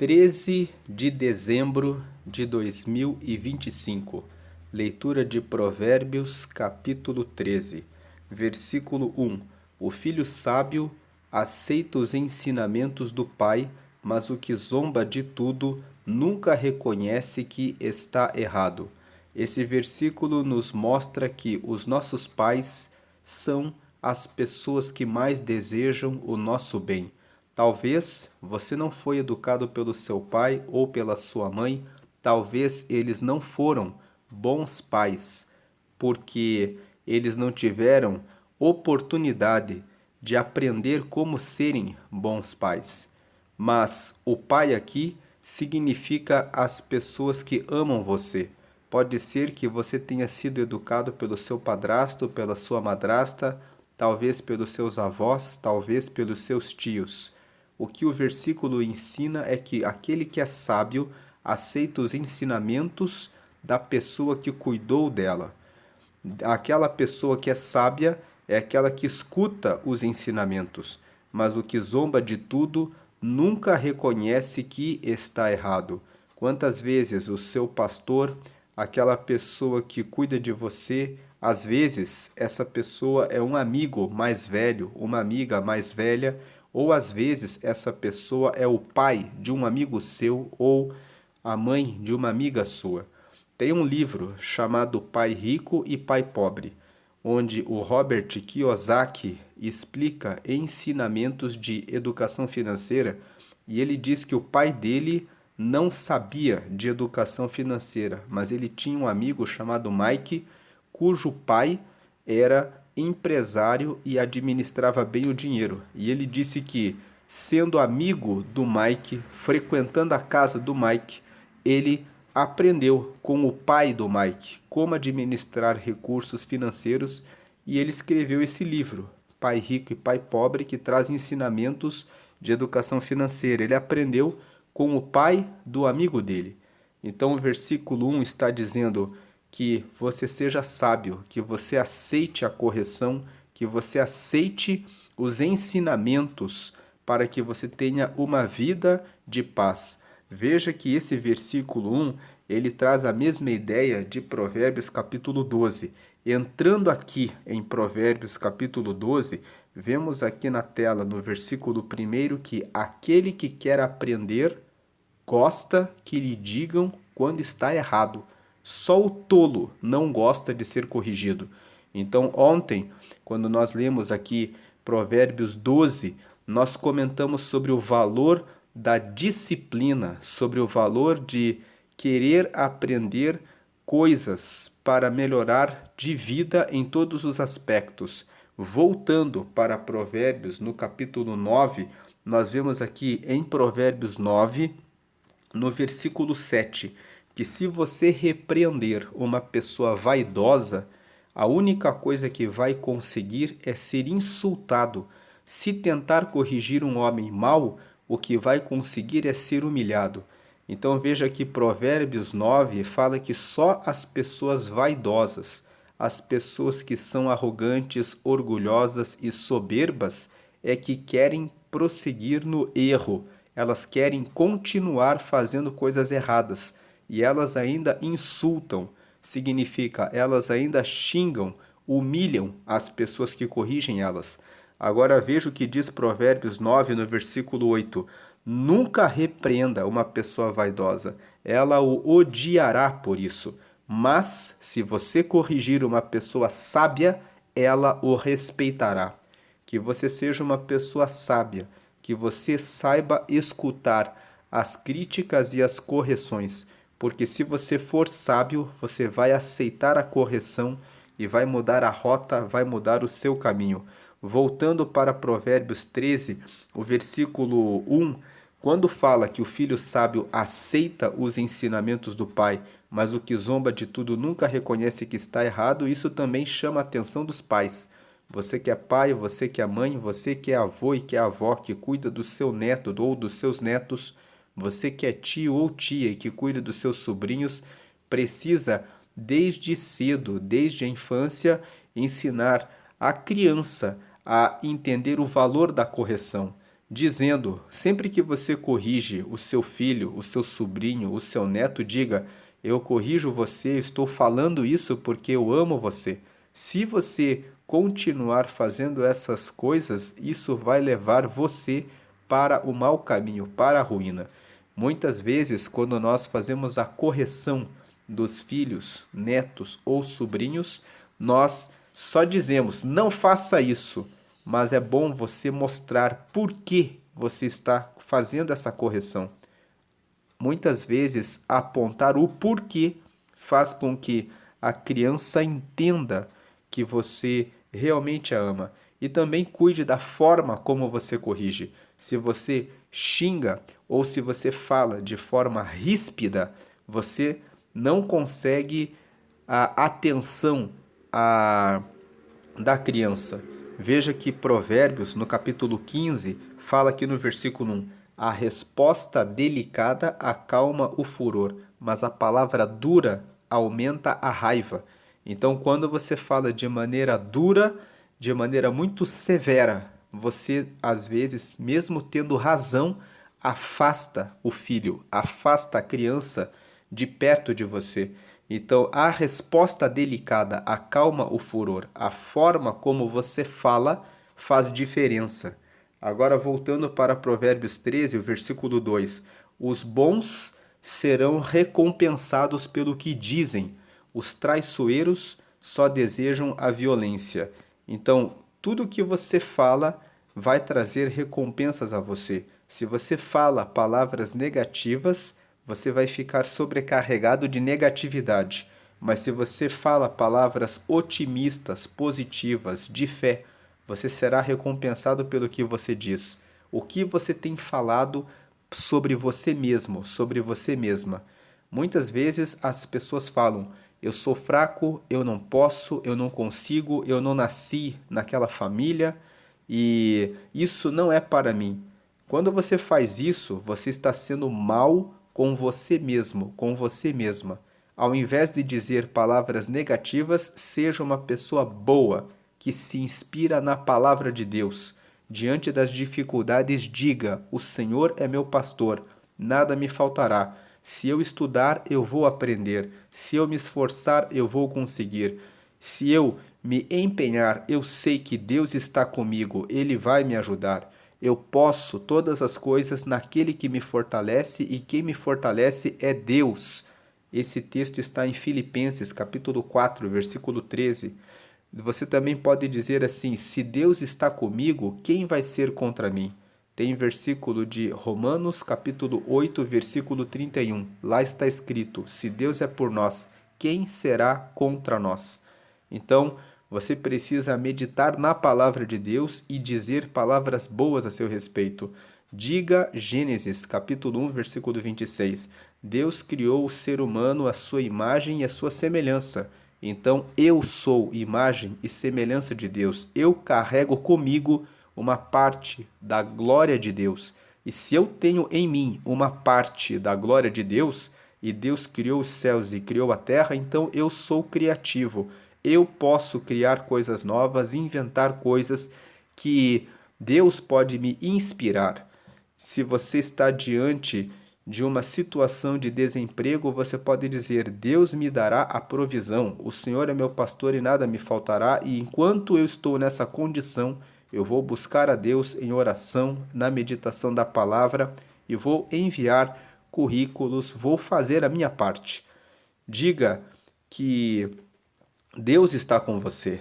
13 de dezembro de 2025. Leitura de Provérbios, capítulo 13, versículo 1. O filho sábio aceita os ensinamentos do pai, mas o que zomba de tudo nunca reconhece que está errado. Esse versículo nos mostra que os nossos pais são as pessoas que mais desejam o nosso bem. Talvez você não foi educado pelo seu pai ou pela sua mãe, talvez eles não foram bons pais, porque eles não tiveram oportunidade de aprender como serem bons pais. Mas o pai aqui significa as pessoas que amam você. Pode ser que você tenha sido educado pelo seu padrasto, pela sua madrasta, talvez pelos seus avós, talvez pelos seus tios. O que o versículo ensina é que aquele que é sábio aceita os ensinamentos da pessoa que cuidou dela. Aquela pessoa que é sábia é aquela que escuta os ensinamentos, mas o que zomba de tudo nunca reconhece que está errado. Quantas vezes o seu pastor, aquela pessoa que cuida de você, às vezes essa pessoa é um amigo mais velho, uma amiga mais velha, ou às vezes essa pessoa é o pai de um amigo seu ou a mãe de uma amiga sua. Tem um livro chamado Pai Rico e Pai Pobre, onde o Robert Kiyosaki explica ensinamentos de educação financeira e ele diz que o pai dele não sabia de educação financeira, mas ele tinha um amigo chamado Mike, cujo pai era empresário e administrava bem o dinheiro. E ele disse que, sendo amigo do Mike, frequentando a casa do Mike, ele aprendeu com o pai do Mike como administrar recursos financeiros e ele escreveu esse livro, Pai Rico e Pai Pobre, que traz ensinamentos de educação financeira. Ele aprendeu com o pai do amigo dele. Então o versículo 1 está dizendo que você seja sábio, que você aceite a correção, que você aceite os ensinamentos para que você tenha uma vida de paz. Veja que esse versículo 1, ele traz a mesma ideia de Provérbios capítulo 12. Entrando aqui em Provérbios capítulo 12, vemos aqui na tela, no versículo 1, que aquele que quer aprender gosta que lhe digam quando está errado. Só o tolo não gosta de ser corrigido. Então, ontem, quando nós lemos aqui Provérbios 12, nós comentamos sobre o valor da disciplina, sobre o valor de querer aprender coisas para melhorar de vida em todos os aspectos. Voltando para Provérbios, no capítulo 9, nós vemos aqui em Provérbios 9, no versículo 7, que se você repreender uma pessoa vaidosa, a única coisa que vai conseguir é ser insultado. Se tentar corrigir um homem mau, o que vai conseguir é ser humilhado. Então veja que Provérbios 9 fala que só as pessoas vaidosas, as pessoas que são arrogantes, orgulhosas e soberbas, é que querem prosseguir no erro. Elas querem continuar fazendo coisas erradas e elas ainda insultam, significa elas ainda xingam, humilham as pessoas que corrigem elas. Agora veja o que diz Provérbios 9 no versículo 8. Nunca repreenda uma pessoa vaidosa, ela o odiará por isso. Mas, se você corrigir uma pessoa sábia, ela o respeitará. Que você seja uma pessoa sábia, que você saiba escutar as críticas e as correções, porque se você for sábio, você vai aceitar a correção e vai mudar a rota, vai mudar o seu caminho. Voltando para Provérbios 13, o versículo 1, quando fala que o filho sábio aceita os ensinamentos do pai, mas o que zomba de tudo nunca reconhece que está errado, isso também chama a atenção dos pais. Você que é pai, você que é mãe, você que é avô e que é avó, que cuida do seu neto ou dos seus netos, você que é tio ou tia e que cuida dos seus sobrinhos, precisa, desde cedo, desde a infância, ensinar a criança a entender o valor da correção. dizendo, sempre que você corrige o seu filho, o seu sobrinho, o seu neto, diga: eu corrijo você, estou falando isso porque eu amo você. Se você continuar fazendo essas coisas, isso vai levar você para o mau caminho, para a ruína. Muitas vezes, quando nós fazemos a correção dos filhos, netos ou sobrinhos, nós só dizemos: não faça isso, mas é bom você mostrar por que você está fazendo essa correção. Muitas vezes, apontar o porquê faz com que a criança entenda que você realmente a ama. E também cuide da forma como você corrige. Se você xinga ou se você fala de forma ríspida, você não consegue a atenção da criança. Veja que Provérbios, no capítulo 15, fala aqui no versículo 1: a resposta delicada acalma o furor, mas a palavra dura aumenta a raiva. Então, quando você fala de maneira dura, de maneira muito severa, você, às vezes, mesmo tendo razão, afasta o filho, afasta a criança de perto de você. Então, a resposta delicada acalma o furor. A forma como você fala faz diferença. Agora, voltando para Provérbios 13, o versículo 2: os bons serão recompensados pelo que dizem, os traiçoeiros só desejam a violência. Então, tudo que você fala vai trazer recompensas a você. Se você fala palavras negativas, você vai ficar sobrecarregado de negatividade. Mas se você fala palavras otimistas, positivas, de fé, você será recompensado pelo que você diz. O que você tem falado sobre você mesmo, sobre você mesma. Muitas vezes as pessoas falam: eu sou fraco, eu não posso, eu não consigo, eu não nasci naquela família e isso não é para mim. Quando você faz isso, você está sendo mal com você mesmo, com você mesma. Ao invés de dizer palavras negativas, seja uma pessoa boa, que se inspira na palavra de Deus. Diante das dificuldades, diga: o Senhor é meu pastor, nada me faltará. Se eu estudar, eu vou aprender. Se eu me esforçar, eu vou conseguir. Se eu me empenhar, eu sei que Deus está comigo, Ele vai me ajudar. Eu posso todas as coisas naquele que me fortalece, e quem me fortalece é Deus. Esse texto está em Filipenses, capítulo 4, versículo 13. Você também pode dizer assim: se Deus está comigo, quem vai ser contra mim? Tem versículo de Romanos, capítulo 8, versículo 31. Lá está escrito: se Deus é por nós, quem será contra nós? Então, você precisa meditar na palavra de Deus e dizer palavras boas a seu respeito. Diga Gênesis, capítulo 1, versículo 26. Deus criou o ser humano à sua imagem e à sua semelhança. Então, eu sou imagem e semelhança de Deus. Eu carrego comigo uma parte da glória de Deus. E se eu tenho em mim uma parte da glória de Deus, e Deus criou os céus e criou a terra, então eu sou criativo. Eu posso criar coisas novas, inventar coisas que Deus pode me inspirar. Se você está diante de uma situação de desemprego, você pode dizer: Deus me dará a provisão. O Senhor é meu pastor e nada me faltará. E enquanto eu estou nessa condição, eu vou buscar a Deus em oração, na meditação da palavra e vou enviar currículos, vou fazer a minha parte. Diga que Deus está com você.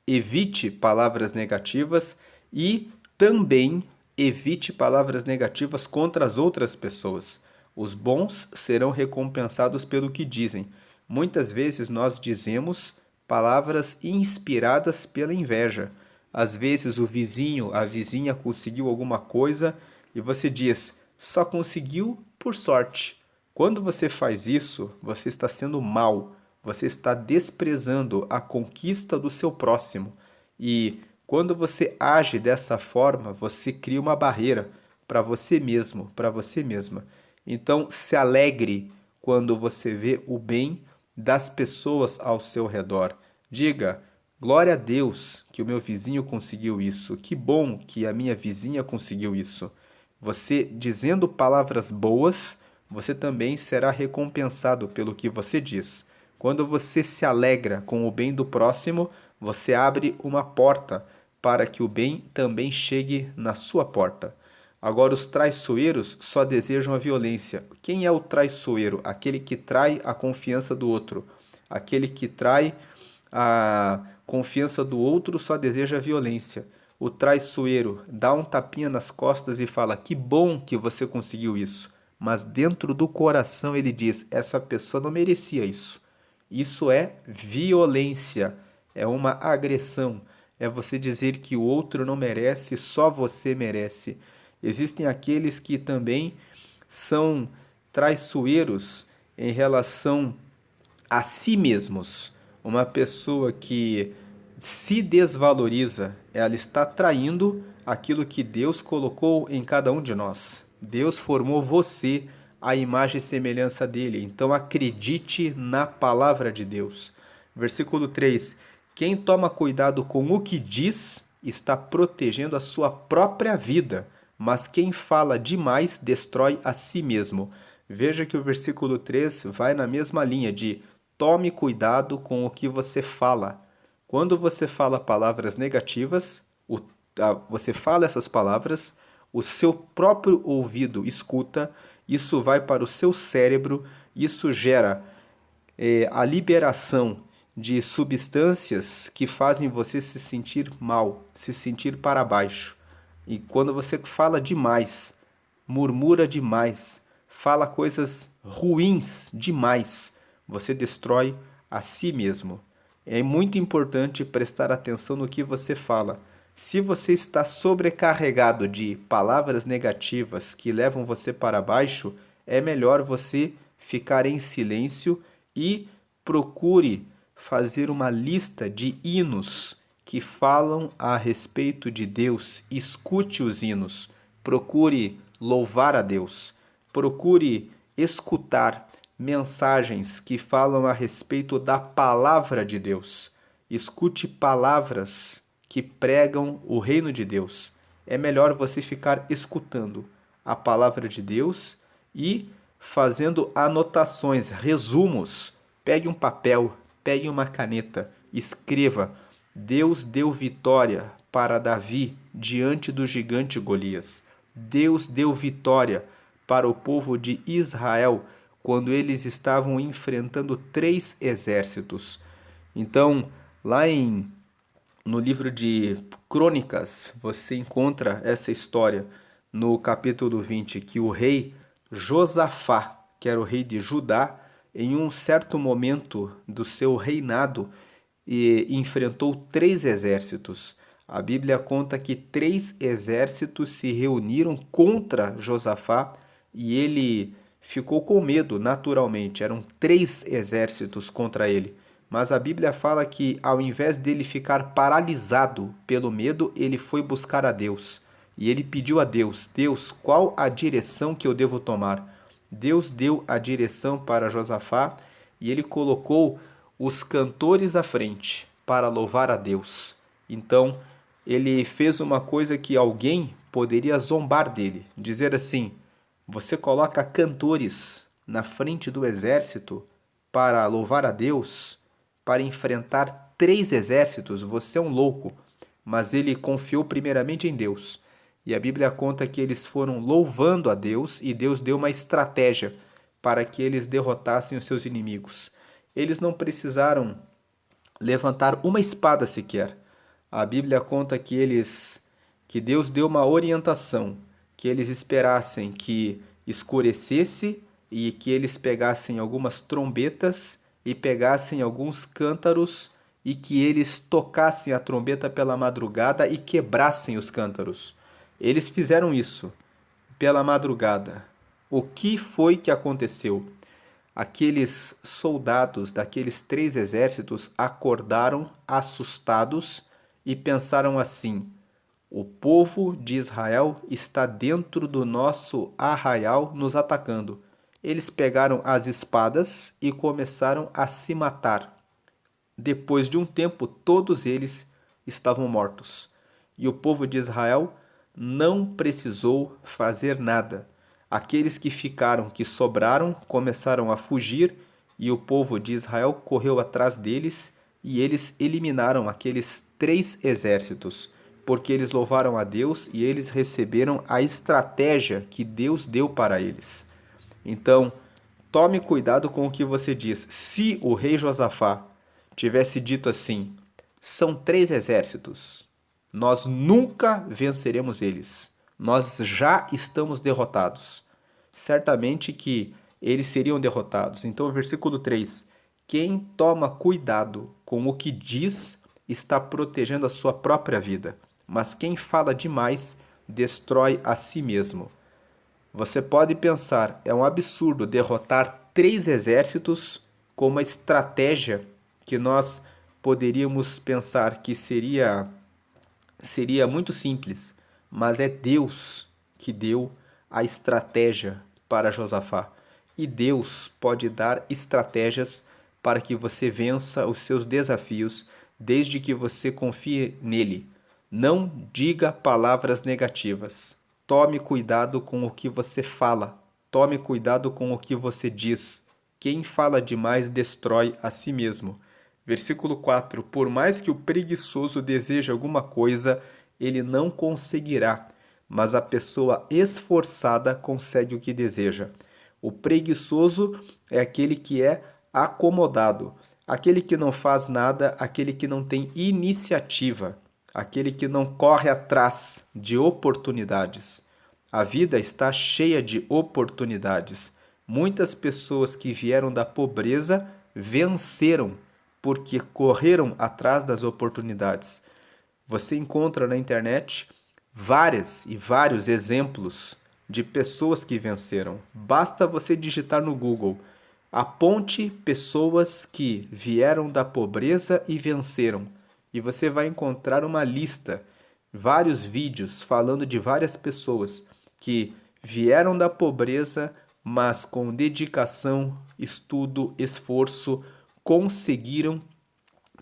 Evite palavras negativas e também evite palavras negativas contra as outras pessoas. Os bons serão recompensados pelo que dizem. Muitas vezes nós dizemos palavras inspiradas pela inveja. Às vezes o vizinho, a vizinha conseguiu alguma coisa e você diz: só conseguiu por sorte. Quando você faz isso, você está sendo mal, você está desprezando a conquista do seu próximo. E quando você age dessa forma, você cria uma barreira para você mesmo, para você mesma. Então, se alegre quando você vê o bem das pessoas ao seu redor. Diga: Glória a Deus que o meu vizinho conseguiu isso. Que bom que a minha vizinha conseguiu isso. Você dizendo palavras boas, você também será recompensado pelo que você diz. Quando você se alegra com o bem do próximo, você abre uma porta para que o bem também chegue na sua porta. Agora, os traiçoeiros só desejam a violência. Quem é o traiçoeiro? Aquele que trai a confiança do outro. Aquele que trai a confiança do outro só deseja a violência. O traiçoeiro dá um tapinha nas costas e fala: Que bom que você conseguiu isso. Mas dentro do coração ele diz: Essa pessoa não merecia isso. Isso é violência, é uma agressão. É você dizer que o outro não merece, só você merece. Existem aqueles que também são traiçoeiros em relação a si mesmos. Uma pessoa que se desvaloriza, ela está traindo aquilo que Deus colocou em cada um de nós. Deus formou você à imagem e semelhança dele. Então acredite na palavra de Deus. Versículo 3: Quem toma cuidado com o que diz está protegendo a sua própria vida, mas quem fala demais destrói a si mesmo. Veja que o versículo 3 vai na mesma linha de tome cuidado com o que você fala. Quando você fala palavras negativas, você fala essas palavras, o seu próprio ouvido escuta, isso vai para o seu cérebro, isso gera a liberação de substâncias que fazem você se sentir mal, se sentir para baixo. E quando você fala demais, murmura demais, fala coisas ruins demais, você destrói a si mesmo. É muito importante prestar atenção no que você fala. Se você está sobrecarregado de palavras negativas que levam você para baixo, é melhor você ficar em silêncio e procure fazer uma lista de hinos que falam a respeito de Deus. Escute os hinos, procure louvar a Deus, procure escutar mensagens que falam a respeito da palavra de Deus. Escute palavras que pregam o reino de Deus. É melhor você ficar escutando a palavra de Deus e fazendo anotações, resumos. Pegue um papel, pegue uma caneta, escreva: Deus deu vitória para Davi diante do gigante Golias. Deus deu vitória para o povo de Israel quando eles estavam enfrentando 3 exércitos. Então, lá no livro de Crônicas, você encontra essa história no capítulo 20, que o rei Josafá, que era o rei de Judá, em um certo momento do seu reinado, enfrentou 3 exércitos. A Bíblia conta que 3 exércitos se reuniram contra Josafá e ele ficou com medo, naturalmente. Eram 3 exércitos contra ele. Mas a Bíblia fala que, ao invés dele ficar paralisado pelo medo, ele foi buscar a Deus. E ele pediu a Deus: Deus, qual a direção que eu devo tomar? Deus deu a direção para Josafá e ele colocou os cantores à frente para louvar a Deus. Então, ele fez uma coisa que alguém poderia zombar dele, dizer assim: você coloca cantores na frente do exército para louvar a Deus, para enfrentar 3 exércitos, você é um louco. Mas ele confiou primeiramente em Deus. E a Bíblia conta que eles foram louvando a Deus e Deus deu uma estratégia para que eles derrotassem os seus inimigos. Eles não precisaram levantar uma espada sequer. A Bíblia conta que Deus deu uma orientação, que eles esperassem que escurecesse e que eles pegassem algumas trombetas e pegassem alguns cântaros e que eles tocassem a trombeta pela madrugada e quebrassem os cântaros. Eles fizeram isso pela madrugada. O que foi que aconteceu? Aqueles soldados daqueles 3 exércitos acordaram assustados e pensaram assim: o povo de Israel está dentro do nosso arraial nos atacando. Eles pegaram as espadas e começaram a se matar. depois de um tempo, todos eles estavam mortos. E o povo de Israel não precisou fazer nada. Aqueles que ficaram, que sobraram, começaram a fugir, e o povo de Israel correu atrás deles, e eles eliminaram aqueles 3 exércitos, porque eles louvaram a Deus e eles receberam a estratégia que Deus deu para eles. Então, tome cuidado com o que você diz. Se o rei Josafá tivesse dito assim: são 3 exércitos, nós nunca venceremos eles, nós já estamos derrotados. Certamente que eles seriam derrotados. Então, o versículo 3: quem toma cuidado com o que diz está protegendo a sua própria vida, mas quem fala demais destrói a si mesmo. Você pode pensar, é um absurdo derrotar 3 exércitos com uma estratégia que nós poderíamos pensar que seria muito simples, mas é Deus que deu a estratégia para Josafá. E Deus pode dar estratégias para que você vença os seus desafios, desde que você confie nele. Não diga palavras negativas. Tome cuidado com o que você fala. Tome cuidado com o que você diz. Quem fala demais destrói a si mesmo. Versículo 4: por mais que o preguiçoso deseje alguma coisa, ele não conseguirá, mas a pessoa esforçada consegue o que deseja. O preguiçoso é aquele que é acomodado, aquele que não faz nada, aquele que não tem iniciativa, aquele que não corre atrás de oportunidades. A vida está cheia de oportunidades. Muitas pessoas que vieram da pobreza venceram porque correram atrás das oportunidades. Você encontra na internet várias e vários exemplos de pessoas que venceram. Basta você digitar no Google: aponte pessoas que vieram da pobreza e venceram, e você vai encontrar uma lista, vários vídeos falando de várias pessoas que vieram da pobreza, mas com dedicação, estudo, esforço, conseguiram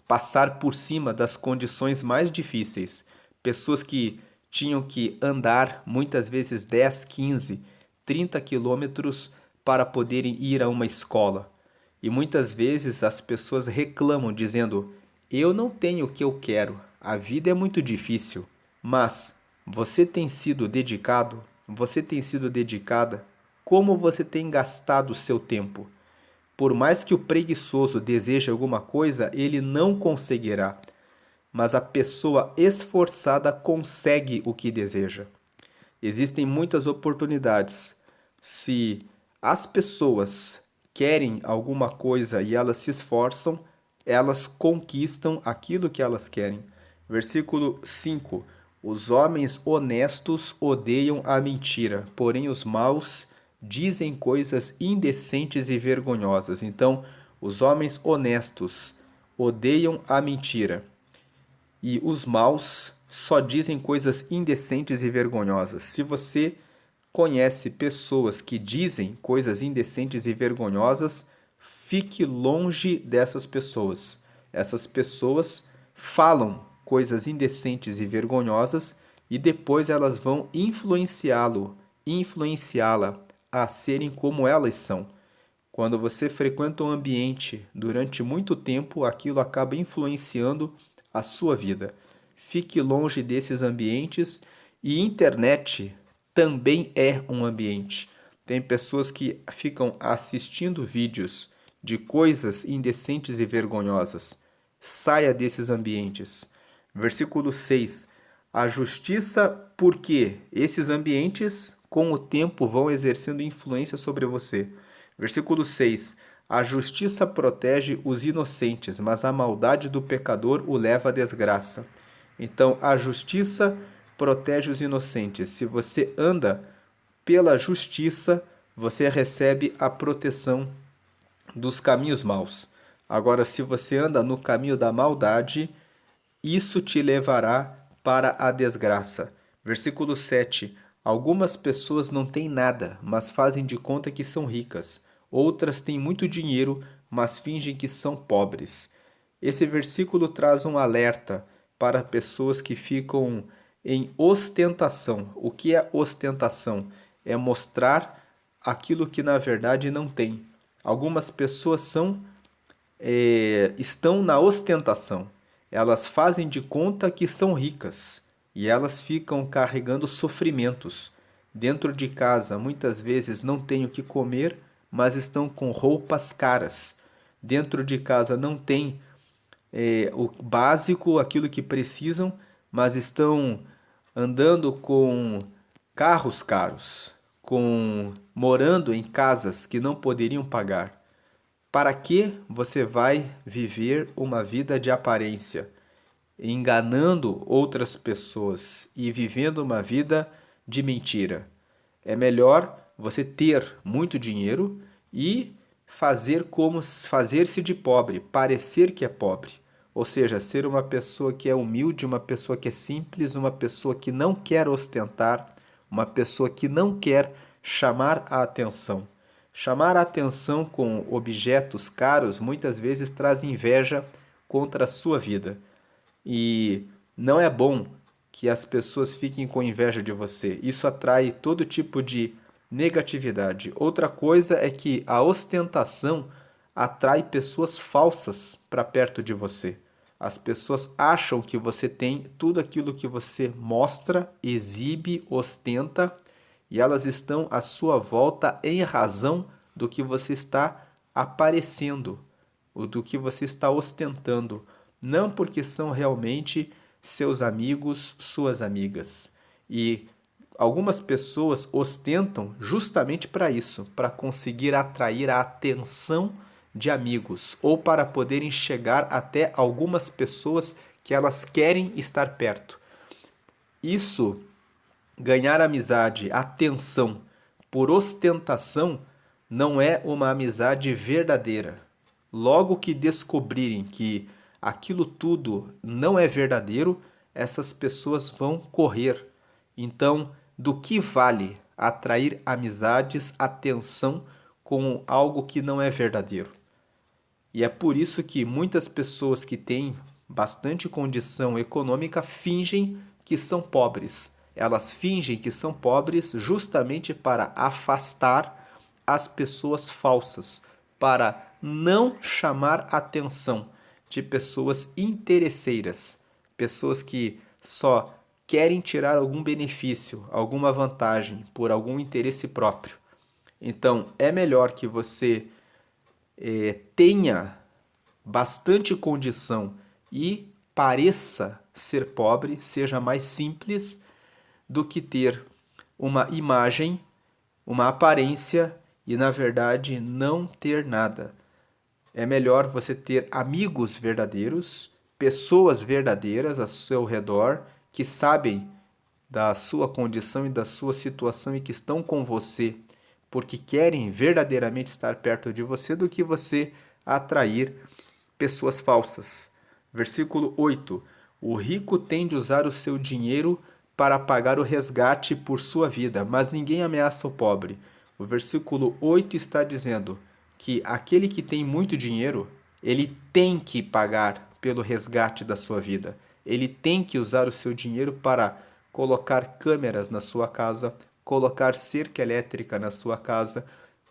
passar por cima das condições mais difíceis. Pessoas que tinham que andar muitas vezes 10, 15, 30 quilômetros para poderem ir a uma escola. E muitas vezes as pessoas reclamam dizendo: eu não tenho o que eu quero, a vida é muito difícil. Mas você tem sido dedicado? Você tem sido dedicada? Como você tem gastado o seu tempo? Por mais que o preguiçoso deseje alguma coisa, ele não conseguirá. Mas a pessoa esforçada consegue o que deseja. Existem muitas oportunidades. Se as pessoas querem alguma coisa e elas se esforçam, elas conquistam aquilo que elas querem. Versículo 5: os homens honestos odeiam a mentira, porém os maus dizem coisas indecentes e vergonhosas. Então, os homens honestos odeiam a mentira e os maus só dizem coisas indecentes e vergonhosas. Se você conhece pessoas que dizem coisas indecentes e vergonhosas, fique longe dessas pessoas. Essas pessoas falam coisas indecentes e vergonhosas e depois elas vão influenciá-la a serem como elas são. Quando você frequenta um ambiente durante muito tempo, aquilo acaba influenciando a sua vida. Fique longe desses ambientes, e internet também é um ambiente. Tem pessoas que ficam assistindo vídeos de coisas indecentes e vergonhosas. Saia desses ambientes. Versículo 6: a justiça, porque esses ambientes, com o tempo, vão exercendo influência sobre você. Versículo 6: a justiça protege os inocentes, mas a maldade do pecador o leva à desgraça. Então, a justiça protege os inocentes. Se você anda pela justiça, você recebe a proteção dos caminhos maus. Agora, se você anda no caminho da maldade, isso te levará para a desgraça. Versículo 7: algumas pessoas não têm nada, mas fazem de conta que são ricas. Outras têm muito dinheiro, mas fingem que são pobres. Esse versículo traz um alerta para pessoas que ficam em ostentação. O que é ostentação? É mostrar aquilo que na verdade não tem. Algumas pessoas estão na ostentação. Elas fazem de conta que são ricas e elas ficam carregando sofrimentos. Dentro de casa, muitas vezes não têm o que comer, mas estão com roupas caras. Dentro de casa não tem o básico, aquilo que precisam, mas estão andando com carros caros, morando em casas que não poderiam pagar. Para que você vai viver uma vida de aparência, enganando outras pessoas e vivendo uma vida de mentira? É melhor você ter muito dinheiro e fazer-se de pobre, parecer que é pobre. Ou seja, ser uma pessoa que é humilde, uma pessoa que é simples, uma pessoa que não quer ostentar, uma pessoa que não quer chamar a atenção. Chamar a atenção com objetos caros muitas vezes traz inveja contra a sua vida. E não é bom que as pessoas fiquem com inveja de você. Isso atrai todo tipo de negatividade. Outra coisa é que a ostentação atrai pessoas falsas para perto de você. As pessoas acham que você tem tudo aquilo que você mostra, exibe, ostenta, e elas estão à sua volta em razão do que você está aparecendo, ou do que você está ostentando, não porque são realmente seus amigos, suas amigas. E algumas pessoas ostentam justamente para isso, para conseguir atrair a atenção de amigos ou para poderem chegar até algumas pessoas que elas querem estar perto. Isso, ganhar amizade, atenção por ostentação, não é uma amizade verdadeira. Logo que descobrirem que aquilo tudo não é verdadeiro, essas pessoas vão correr. Então, do que vale atrair amizades, atenção com algo que não é verdadeiro? E é por isso que muitas pessoas que têm bastante condição econômica fingem que são pobres. Elas fingem que são pobres justamente para afastar as pessoas falsas, para não chamar atenção de pessoas interesseiras, pessoas que só querem tirar algum benefício, alguma vantagem por algum interesse próprio. Então, é melhor que você tenha bastante condição e pareça ser pobre, seja mais simples do que ter uma imagem, uma aparência e, na verdade, não ter nada. É melhor você ter amigos verdadeiros, pessoas verdadeiras ao seu redor que sabem da sua condição e da sua situação e que estão com você porque querem verdadeiramente estar perto de você, do que você atrair pessoas falsas. Versículo 8: O rico tem de usar o seu dinheiro para pagar o resgate por sua vida, mas ninguém ameaça o pobre. O versículo 8 está dizendo que aquele que tem muito dinheiro, ele tem que pagar pelo resgate da sua vida. Ele tem que usar o seu dinheiro para colocar câmeras na sua casa, colocar cerca elétrica na sua casa,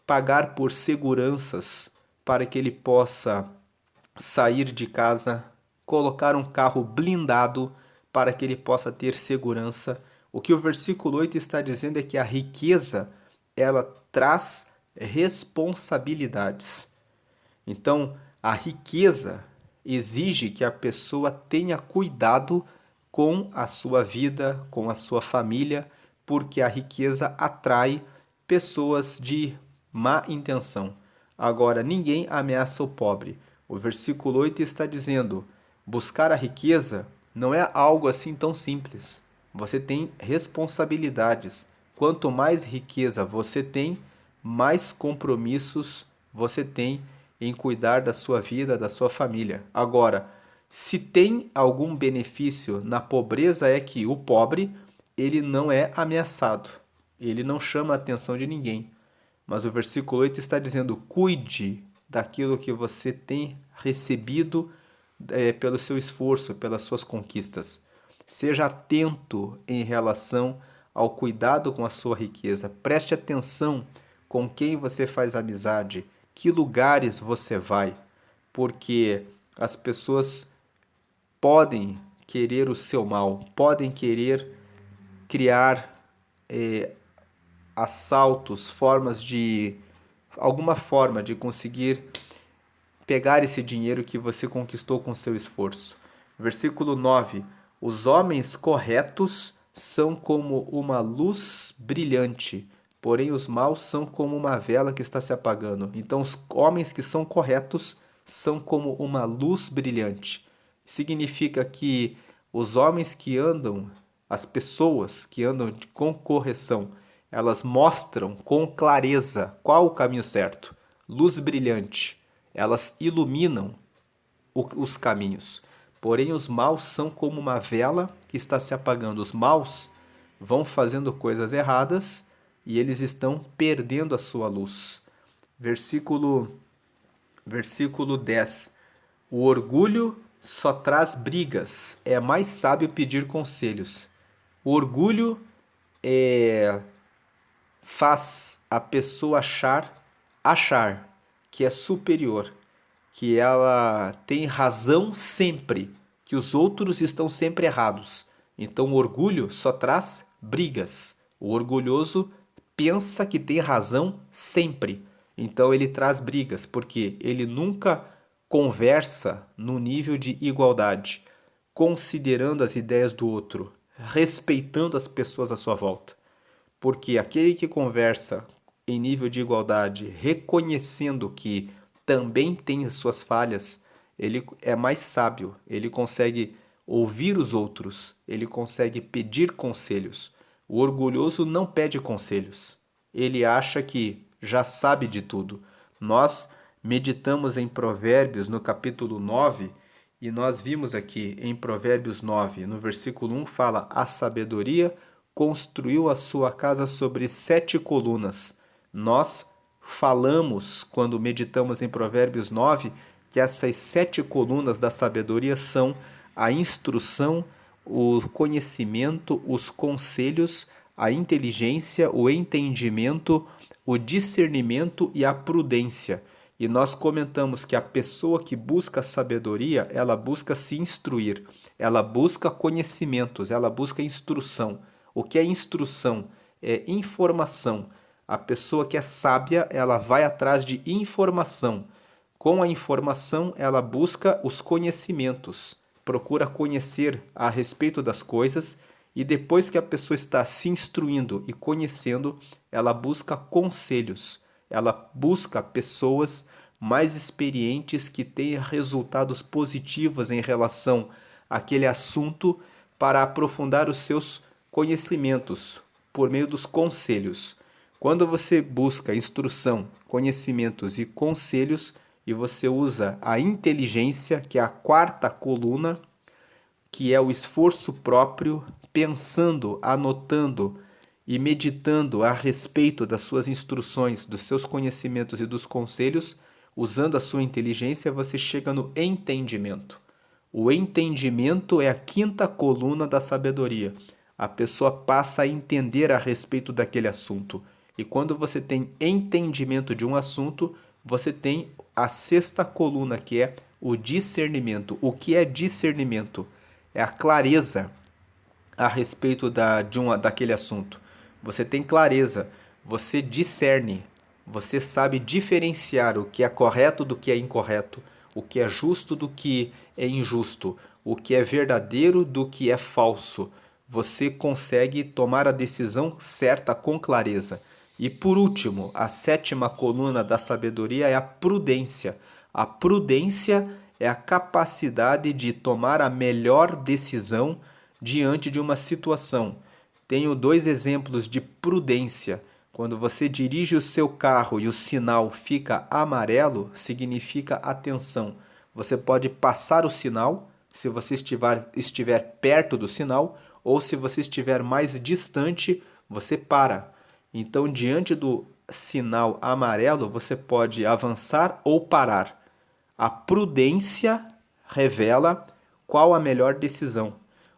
pagar por seguranças para que ele possa sair de casa, colocar um carro blindado para que ele possa ter segurança. O que o versículo 8 está dizendo é que a riqueza, ela traz responsabilidades. Então, a riqueza exige que a pessoa tenha cuidado com a sua vida, com a sua família, porque a riqueza atrai pessoas de má intenção. Agora, ninguém ameaça o pobre. O versículo 8 está dizendo: buscar a riqueza não é algo assim tão simples. Você tem responsabilidades. Quanto mais riqueza você tem, mais compromissos você tem em cuidar da sua vida, da sua família. Agora, se tem algum benefício na pobreza, é que o pobre, ele não é ameaçado. Ele não chama a atenção de ninguém. Mas o versículo 8 está dizendo: cuide daquilo que você tem recebido pelo seu esforço, pelas suas conquistas. Seja atento em relação ao cuidado com a sua riqueza. Preste atenção com quem você faz amizade, que lugares você vai, porque as pessoas podem querer o seu mal, podem querer criar assaltos, alguma forma de conseguir pegar esse dinheiro que você conquistou com seu esforço. Versículo 9: Os homens corretos são como uma luz brilhante, porém os maus são como uma vela que está se apagando. Então, os homens que são corretos são como uma luz brilhante. Significa que os homens que andam, as pessoas que andam com correção, elas mostram com clareza qual o caminho certo. Luz brilhante. Elas iluminam os caminhos. Porém, os maus são como uma vela que está se apagando. Os maus vão fazendo coisas erradas e eles estão perdendo a sua luz. Versículo 10. O orgulho só traz brigas. É mais sábio pedir conselhos. O orgulho faz a pessoa achar que é superior, que ela tem razão sempre, que os outros estão sempre errados. Então o orgulho só traz brigas. O orgulhoso pensa que tem razão sempre. Então ele traz brigas, porque ele nunca conversa no nível de igualdade, considerando as ideias do outro, respeitando as pessoas à sua volta. Porque aquele que conversa em nível de igualdade, reconhecendo que também tem as suas falhas, ele é mais sábio, ele consegue ouvir os outros, ele consegue pedir conselhos. O orgulhoso não pede conselhos, ele acha que já sabe de tudo. Nós meditamos em Provérbios no capítulo 9 e nós vimos aqui em Provérbios 9, no versículo 1, fala: a sabedoria construiu a sua casa sobre 7 colunas. Nós falamos, quando meditamos em Provérbios 9, que essas 7 colunas da sabedoria são a instrução, o conhecimento, os conselhos, a inteligência, o entendimento, o discernimento e a prudência. E nós comentamos que a pessoa que busca sabedoria, ela busca se instruir, ela busca conhecimentos, ela busca instrução. O que é instrução? É informação. A pessoa que é sábia, ela vai atrás de informação. Com a informação, ela busca os conhecimentos, procura conhecer a respeito das coisas e depois que a pessoa está se instruindo e conhecendo, ela busca conselhos. Ela busca pessoas mais experientes que tenham resultados positivos em relação àquele assunto para aprofundar os seus conhecimentos por meio dos conselhos. Quando você busca instrução, conhecimentos e conselhos e você usa a inteligência, que é a quarta coluna, que é o esforço próprio, pensando, anotando e meditando a respeito das suas instruções, dos seus conhecimentos e dos conselhos, usando a sua inteligência, você chega no entendimento. O entendimento é a quinta coluna da sabedoria. A pessoa passa a entender a respeito daquele assunto. E quando você tem entendimento de um assunto, você tem a sexta coluna, que é o discernimento. O que é discernimento? É a clareza a respeito daquele assunto. Você tem clareza, você discerne, você sabe diferenciar o que é correto do que é incorreto, o que é justo do que é injusto, o que é verdadeiro do que é falso. Você consegue tomar a decisão certa com clareza. E por último, a sétima coluna da sabedoria é a prudência. A prudência é a capacidade de tomar a melhor decisão diante de uma situação. Tenho 2 exemplos de prudência. Quando você dirige o seu carro e o sinal fica amarelo, significa atenção. Você pode passar o sinal se você estiver perto do sinal, ou se você estiver mais distante, você para. Então, diante do sinal amarelo, você pode avançar ou parar. A prudência revela qual a melhor decisão.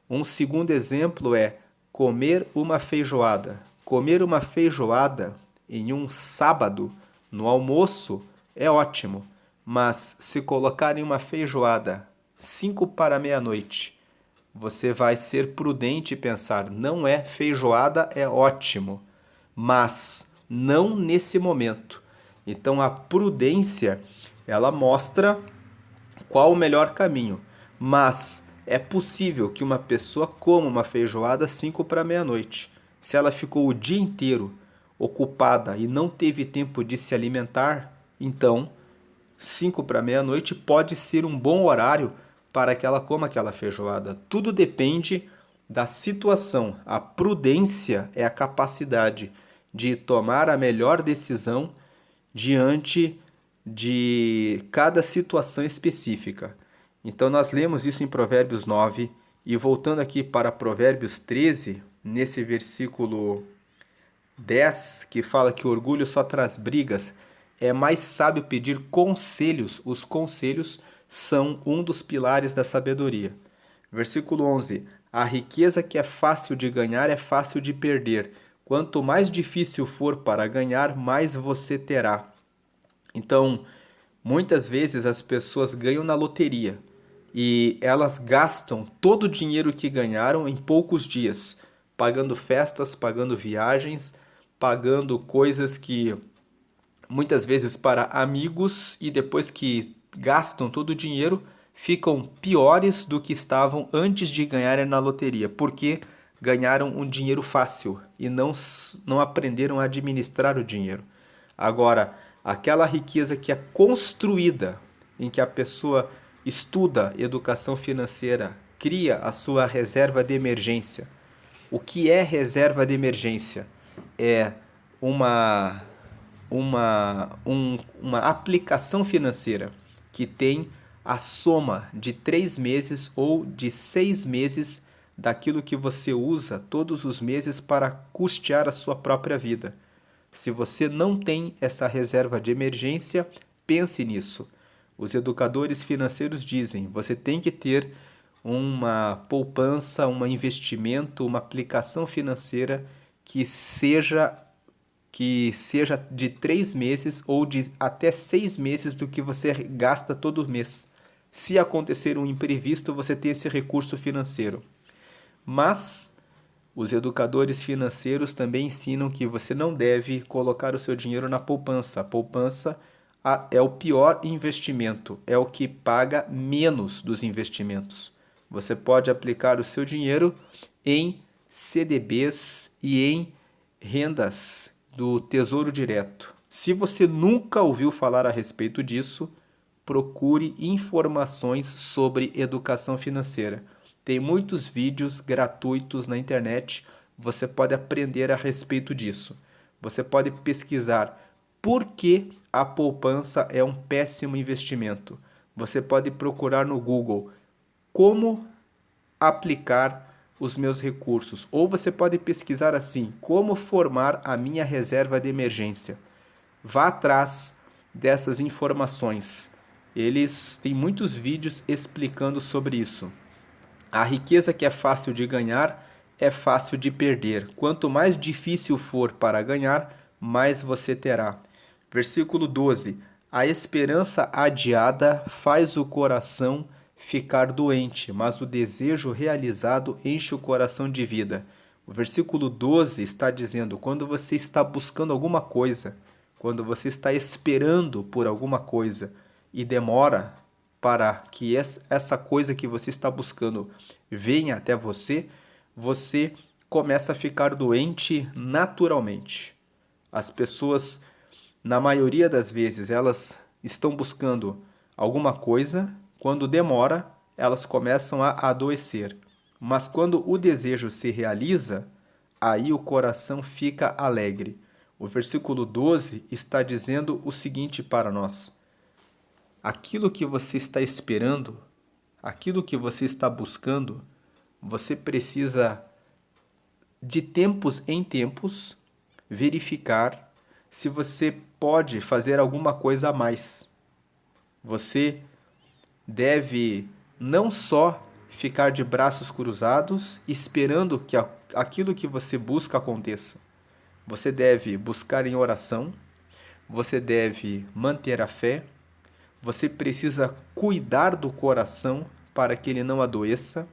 Um segundo exemplo é comer uma feijoada. Comer uma feijoada em um sábado, no almoço, é ótimo. Mas se colocarem uma feijoada 5 para meia-noite, você vai ser prudente e pensar, não é feijoada, é ótimo, mas não nesse momento. Então a prudência, ela mostra qual o melhor caminho, mas é possível que uma pessoa coma uma feijoada 5 para meia-noite. Se ela ficou o dia inteiro ocupada e não teve tempo de se alimentar, então 5 para meia-noite pode ser um bom horário para que ela coma aquela feijoada. Tudo depende da situação. A prudência é a capacidade de tomar a melhor decisão diante de cada situação específica. Então nós lemos isso em Provérbios 9 e voltando aqui para Provérbios 13, nesse versículo 10, que fala que o orgulho só traz brigas, é mais sábio pedir conselhos. Os conselhos são um dos pilares da sabedoria. Versículo 11. A riqueza que é fácil de ganhar é fácil de perder. Quanto mais difícil for para ganhar, mais você terá. Então, muitas vezes as pessoas ganham na loteria e elas gastam todo o dinheiro que ganharam em poucos dias, pagando festas, pagando viagens, pagando coisas que muitas vezes para amigos e depois que gastam todo o dinheiro ficam piores do que estavam antes de ganharem na loteria, porque ganharam um dinheiro fácil e não aprenderam a administrar o dinheiro. Agora, aquela riqueza que é construída, em que a pessoa estuda educação financeira, cria a sua reserva de emergência. O que é reserva de emergência? É uma, uma aplicação financeira que tem a soma de 3 meses ou de 6 meses daquilo que você usa todos os meses para custear a sua própria vida. Se você não tem essa reserva de emergência, pense nisso. Os educadores financeiros dizem, você tem que ter uma poupança, um investimento, uma aplicação financeira que seja de 3 meses ou de até 6 meses do que você gasta todo mês. Se acontecer um imprevisto, você tem esse recurso financeiro. Mas os educadores financeiros também ensinam que você não deve colocar o seu dinheiro na poupança. A poupança é o pior investimento, é o que paga menos dos investimentos. Você pode aplicar o seu dinheiro em CDBs e em rendas do Tesouro Direto. Se você nunca ouviu falar a respeito disso, procure informações sobre educação financeira. Tem muitos vídeos gratuitos na internet, você pode aprender a respeito disso. Você pode pesquisar por que a poupança é um péssimo investimento. Você pode procurar no Google como aplicar os meus recursos. Ou você pode pesquisar assim, como formar a minha reserva de emergência. Vá atrás dessas informações. Eles têm muitos vídeos explicando sobre isso. A riqueza que é fácil de ganhar é fácil de perder. Quanto mais difícil for para ganhar, mais você terá. Versículo 12. A esperança adiada faz o coração ficar doente, mas o desejo realizado enche o coração de vida. O versículo 12 está dizendo: quando você está buscando alguma coisa, quando você está esperando por alguma coisa e demora para que essa coisa que você está buscando venha até você, você começa a ficar doente naturalmente. As pessoas, na maioria das vezes, elas estão buscando alguma coisa, quando demora, elas começam a adoecer. Mas quando o desejo se realiza, aí o coração fica alegre. O versículo 12 está dizendo o seguinte para nós: aquilo que você está esperando, aquilo que você está buscando, você precisa, de tempos em tempos, verificar se você pode fazer alguma coisa a mais. Você deve não só ficar de braços cruzados esperando que aquilo que você busca aconteça. Você deve buscar em oração, você deve manter a fé, você precisa cuidar do coração para que ele não adoeça,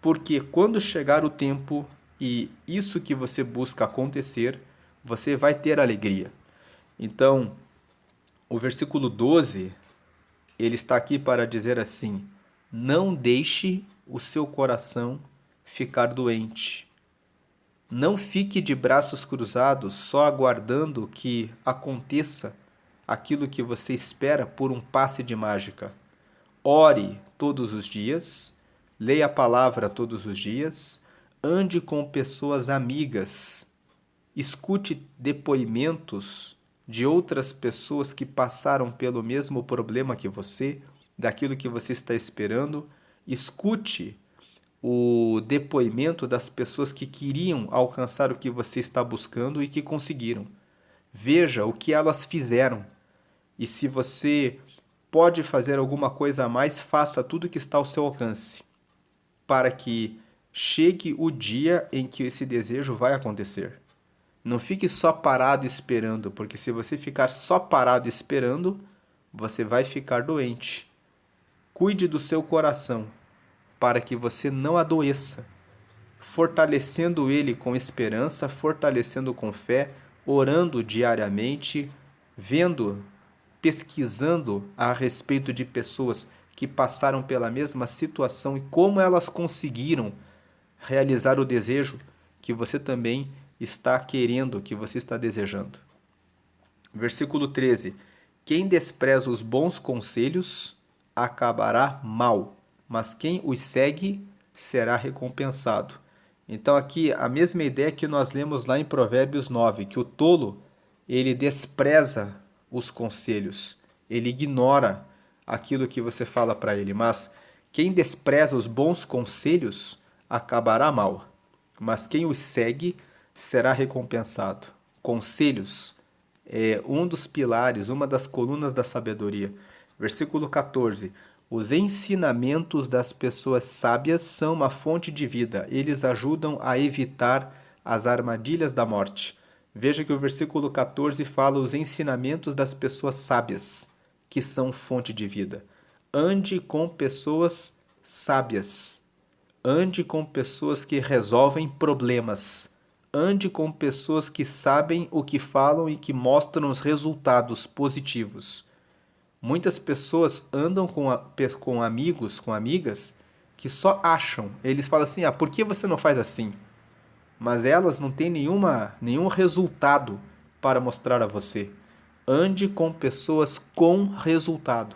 porque quando chegar o tempo e isso que você busca acontecer, você vai ter alegria. Então, o versículo 12, ele está aqui para dizer assim: não deixe o seu coração ficar doente. Não fique de braços cruzados só aguardando que aconteça aquilo que você espera por um passe de mágica. Ore todos os dias, leia a palavra todos os dias, ande com pessoas amigas, escute depoimentos de outras pessoas que passaram pelo mesmo problema que você, daquilo que você está esperando, escute o depoimento das pessoas que queriam alcançar o que você está buscando e que conseguiram. Veja o que elas fizeram. E se você pode fazer alguma coisa a mais, faça tudo que está ao seu alcance, para que chegue o dia em que esse desejo vai acontecer. Não fique só parado esperando, porque se você ficar só parado esperando, você vai ficar doente. Cuide do seu coração, para que você não adoeça, fortalecendo ele com esperança, fortalecendo com fé, orando diariamente, vendo, pesquisando a respeito de pessoas que passaram pela mesma situação e como elas conseguiram realizar o desejo que você também está querendo, que você está desejando. Versículo 13: quem despreza os bons conselhos acabará mal, mas quem os segue será recompensado. Então aqui a mesma ideia que nós lemos lá em Provérbios 9, que o tolo, ele despreza os conselhos, ele ignora aquilo que você fala para ele, mas quem despreza os bons conselhos acabará mal, mas quem os segue será recompensado. Conselhos é um dos pilares, uma das colunas da sabedoria. Versículo 14: os ensinamentos das pessoas sábias são uma fonte de vida. Eles ajudam a evitar as armadilhas da morte. Veja que o versículo 14 fala os ensinamentos das pessoas sábias, que são fonte de vida. Ande com pessoas sábias. Ande com pessoas que resolvem problemas. Ande com pessoas que sabem o que falam e que mostram os resultados positivos. Muitas pessoas andam com amigos, com amigas, que só acham. Eles falam assim, por que você não faz assim? Mas elas não têm nenhum resultado para mostrar a você. Ande com pessoas com resultado.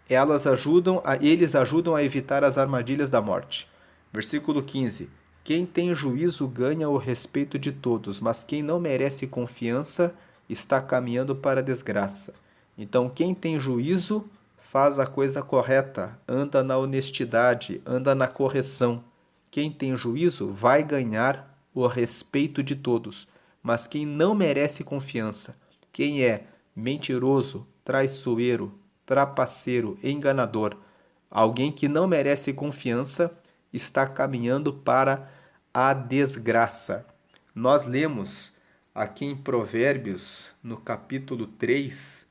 Eles ajudam a evitar as armadilhas da morte. Versículo 15. Quem tem juízo ganha o respeito de todos, mas quem não merece confiança está caminhando para a desgraça. Então, quem tem juízo faz a coisa correta, anda na honestidade, anda na correção. Quem tem juízo vai ganhar o respeito de todos, mas quem não merece confiança, quem é mentiroso, traiçoeiro, trapaceiro, enganador, alguém que não merece confiança, está caminhando para a desgraça. Nós lemos aqui em Provérbios, no capítulo 3,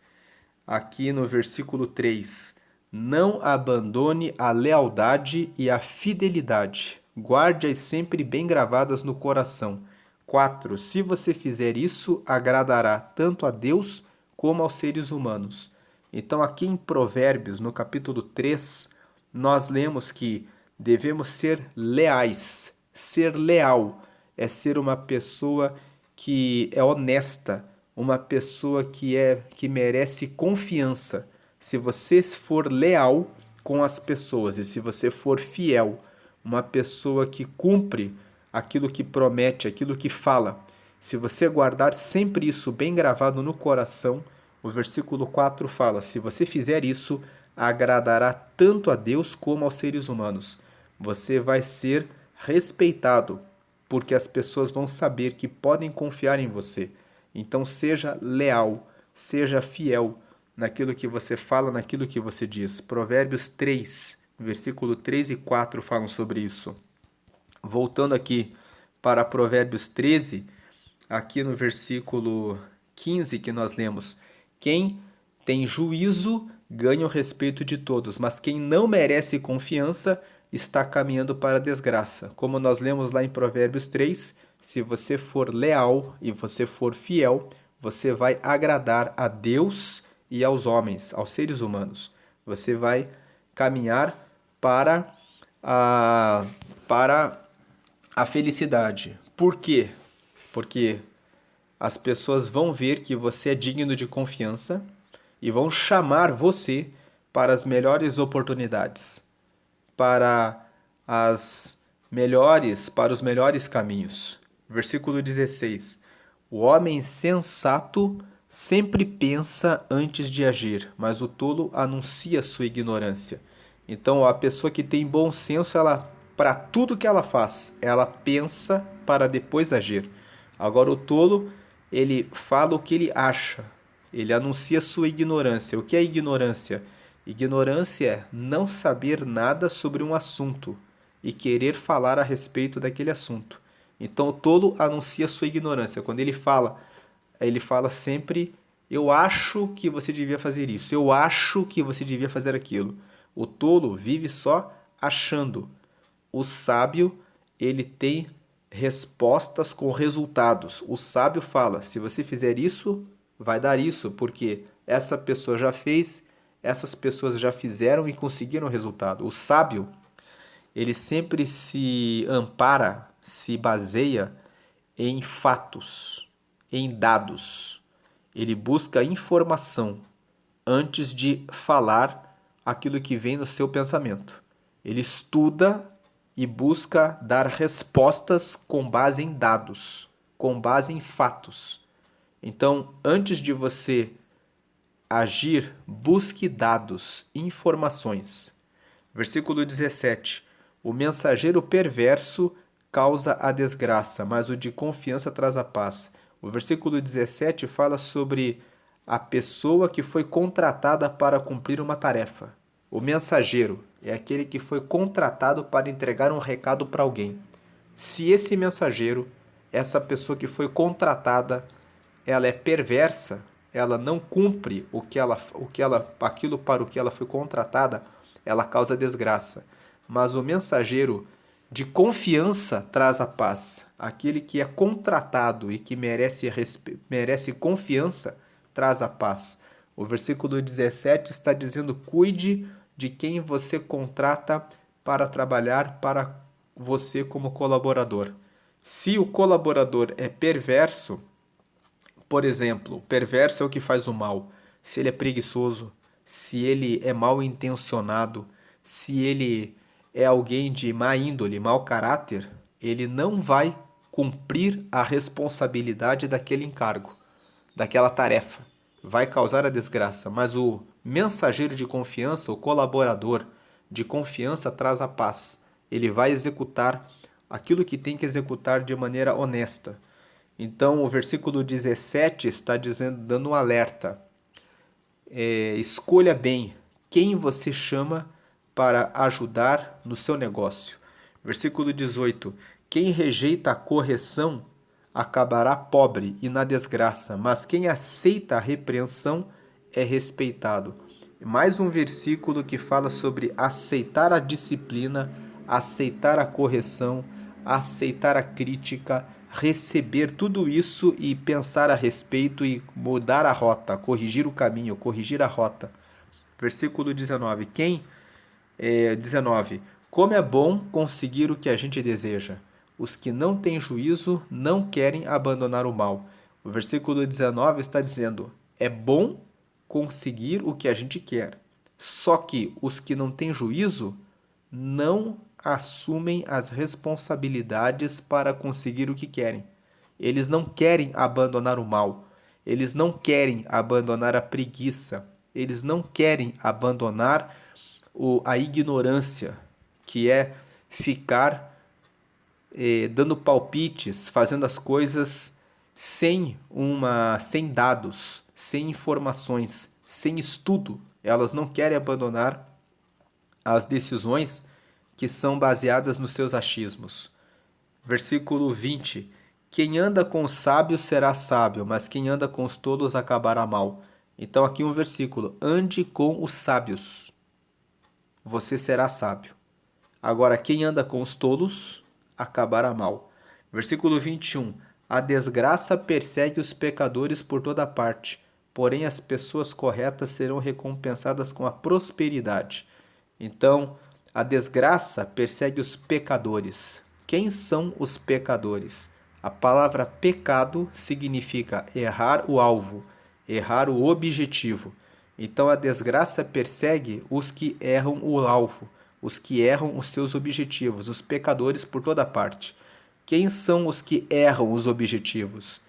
aqui no versículo 3, não abandone a lealdade e a fidelidade. Guarde-as sempre bem gravadas no coração. 4. Se você fizer isso, agradará tanto a Deus como aos seres humanos. Então, aqui em Provérbios, no capítulo 3, nós lemos que devemos ser leais. Ser leal é ser uma pessoa que é honesta, uma pessoa que merece confiança. Se você for leal com as pessoas e se você for fiel, uma pessoa que cumpre aquilo que promete, aquilo que fala, se você guardar sempre isso bem gravado no coração, o versículo 4 fala: se você fizer isso, agradará tanto a Deus como aos seres humanos. Você vai ser respeitado, porque as pessoas vão saber que podem confiar em você. Então seja leal, seja fiel naquilo que você fala, naquilo que você diz. Provérbios 3, Versículo 3 e 4 falam sobre isso. Voltando aqui para Provérbios 13, aqui no versículo 15 que nós lemos: quem tem juízo ganha o respeito de todos, mas quem não merece confiança está caminhando para a desgraça. Como nós lemos lá em Provérbios 3, se você for leal e você for fiel, você vai agradar a Deus e aos homens, aos seres humanos. Você vai caminhar para a, para a felicidade. Por quê? Porque as pessoas vão ver que você é digno de confiança e vão chamar você para as melhores oportunidades, para para os melhores caminhos. Versículo 16. O homem sensato sempre pensa antes de agir, mas o tolo anuncia sua ignorância. Então, a pessoa que tem bom senso, ela para tudo que ela faz, ela pensa para depois agir. Agora o tolo, ele fala o que ele acha. Ele anuncia sua ignorância. O que é ignorância? Ignorância é não saber nada sobre um assunto e querer falar a respeito daquele assunto. Então o tolo anuncia sua ignorância. Quando ele fala sempre: eu acho que você devia fazer isso, eu acho que você devia fazer aquilo. O tolo vive só achando. O sábio, ele tem respostas com resultados. O sábio fala: se você fizer isso, vai dar isso, porque essa pessoa já fez, essas pessoas já fizeram e conseguiram o resultado. O sábio, ele sempre se ampara, se baseia em fatos, em dados. Ele busca informação antes de falar aquilo que vem no seu pensamento. Ele estuda e busca dar respostas com base em dados, com base em fatos. Então, antes de você agir, busque dados, informações. Versículo 17. O mensageiro perverso causa a desgraça, mas o de confiança traz a paz. O versículo 17 fala sobre a pessoa que foi contratada para cumprir uma tarefa. O mensageiro é aquele que foi contratado para entregar um recado para alguém. Se esse mensageiro, essa pessoa que foi contratada, ela é perversa, ela não cumpre aquilo para o que ela foi contratada, ela causa desgraça. Mas o mensageiro de confiança traz a paz. Aquele que é contratado e que merece confiança traz a paz. O versículo 17 está dizendo: cuide de quem você contrata para trabalhar para você como colaborador. Se o colaborador é perverso, por exemplo, o perverso é o que faz o mal. Se ele é preguiçoso, se ele é mal intencionado, se ele é alguém de má índole, mau caráter, ele não vai cumprir a responsabilidade daquele encargo, daquela tarefa. Vai causar a desgraça. Mas o mensageiro de confiança, o colaborador de confiança, traz a paz. Ele vai executar aquilo que tem que executar de maneira honesta. Então, o versículo 17 está dizendo, dando um alerta. Escolha bem quem você chama para ajudar no seu negócio. Versículo 18. Quem rejeita a correção acabará pobre e na desgraça, mas quem aceita a repreensão é respeitado. Mais um versículo que fala sobre aceitar a disciplina, aceitar a correção, aceitar a crítica, receber tudo isso e pensar a respeito e mudar a rota, corrigir o caminho, corrigir a rota. Versículo 19. 19. Como é bom conseguir o que a gente deseja. Os que não têm juízo não querem abandonar o mal. O versículo 19 está dizendo: é bom conseguir o que a gente quer. Só que os que não têm juízo não assumem as responsabilidades para conseguir o que querem. Eles não querem abandonar o mal. Eles não querem abandonar a preguiça. Eles não querem abandonar a ignorância, que é ficar dando palpites, fazendo as coisas sem dados, sem informações, sem estudo. Elas não querem abandonar as decisões que são baseadas nos seus achismos. Versículo 20. Quem anda com os sábios será sábio, mas quem anda com os tolos acabará mal. Então aqui um versículo: ande com os sábios, você será sábio. Agora quem anda com os tolos acabará mal. Versículo 21. A desgraça persegue os pecadores por toda parte, porém as pessoas corretas serão recompensadas com a prosperidade. Então, a desgraça persegue os pecadores. Quem são os pecadores? A palavra pecado significa errar o alvo, errar o objetivo. Então, a desgraça persegue os que erram o alvo, os que erram os seus objetivos, os pecadores por toda parte. Quem são os que erram os objetivos?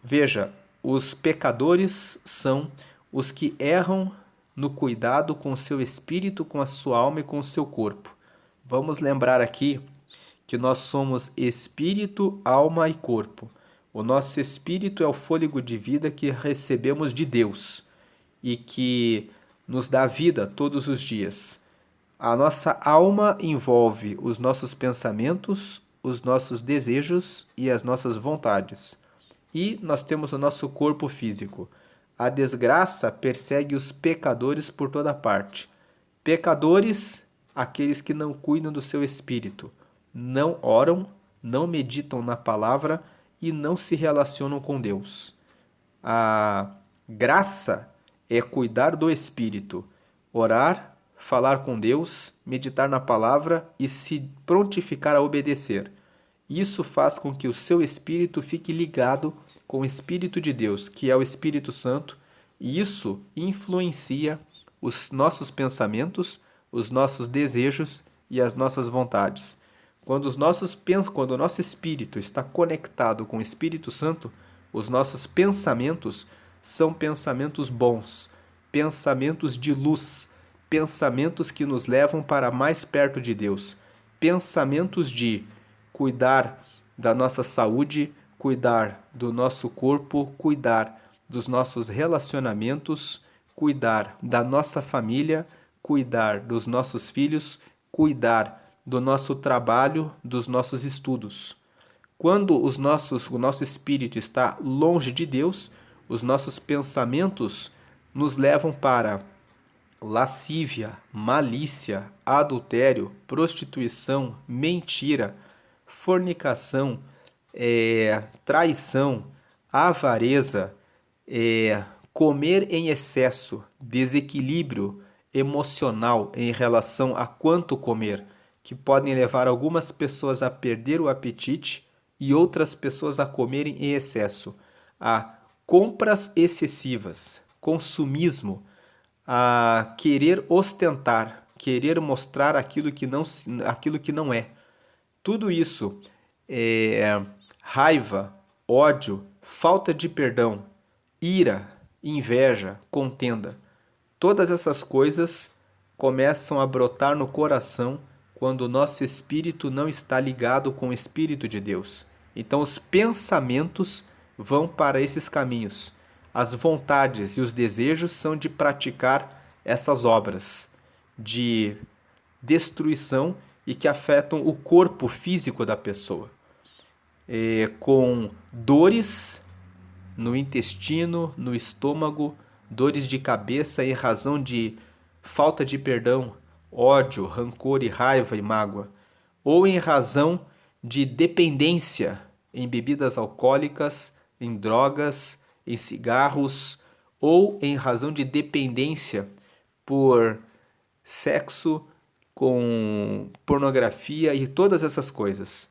Veja, os pecadores são os que erram no cuidado com o seu espírito, com a sua alma e com o seu corpo. Vamos lembrar aqui que nós somos espírito, alma e corpo. O nosso espírito é o fôlego de vida que recebemos de Deus e que nos dá vida todos os dias. A nossa alma envolve os nossos pensamentos, os nossos desejos e as nossas vontades. E nós temos o nosso corpo físico. A desgraça persegue os pecadores por toda parte. Pecadores, aqueles que não cuidam do seu espírito, não oram, não meditam na palavra e não se relacionam com Deus. A graça é cuidar do espírito, orar, falar com Deus, meditar na palavra e se prontificar a obedecer. Isso faz com que o seu espírito fique ligado com o Espírito de Deus, que é o Espírito Santo, e isso influencia os nossos pensamentos, os nossos desejos e as nossas vontades. Quando o nosso espírito está conectado com o Espírito Santo, os nossos pensamentos são pensamentos bons, pensamentos de luz, pensamentos que nos levam para mais perto de Deus, pensamentos de cuidar da nossa saúde, cuidar do nosso corpo, cuidar dos nossos relacionamentos, cuidar da nossa família, cuidar dos nossos filhos, cuidar do nosso trabalho, dos nossos estudos. Quando o nosso espírito está longe de Deus, os nossos pensamentos nos levam para lascívia, malícia, adultério, prostituição, mentira, fornicação, traição, avareza, comer em excesso, desequilíbrio emocional em relação a quanto comer, que podem levar algumas pessoas a perder o apetite e outras pessoas a comerem em excesso, a compras excessivas, consumismo, a querer ostentar, querer mostrar aquilo que não é. Tudo isso é raiva, ódio, falta de perdão, ira, inveja, contenda. Todas essas coisas começam a brotar no coração quando o nosso espírito não está ligado com o Espírito de Deus. Então os pensamentos vão para esses caminhos. As vontades e os desejos são de praticar essas obras de destruição e que afetam o corpo físico da pessoa, com dores no intestino, no estômago, dores de cabeça em razão de falta de perdão, ódio, rancor e raiva e mágoa, ou em razão de dependência em bebidas alcoólicas, em drogas, em cigarros, ou em razão de dependência por sexo, com pornografia e todas essas coisas.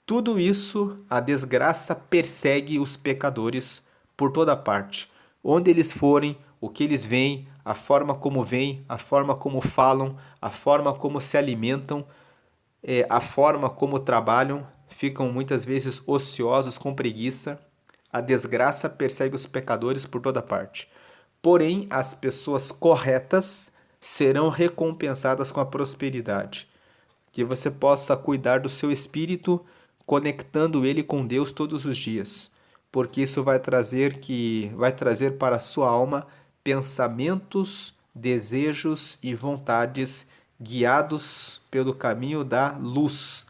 Tudo isso, a desgraça persegue os pecadores por toda parte. Onde eles forem, o que eles veem, a forma como veem, a forma como falam, a forma como se alimentam, a forma como trabalham, ficam muitas vezes ociosos com preguiça. A desgraça persegue os pecadores por toda parte. Porém, as pessoas corretas serão recompensadas com a prosperidade. Que você possa cuidar do seu espírito, conectando ele com Deus todos os dias, porque isso vai trazer para a sua alma pensamentos, desejos e vontades guiados pelo caminho da luz,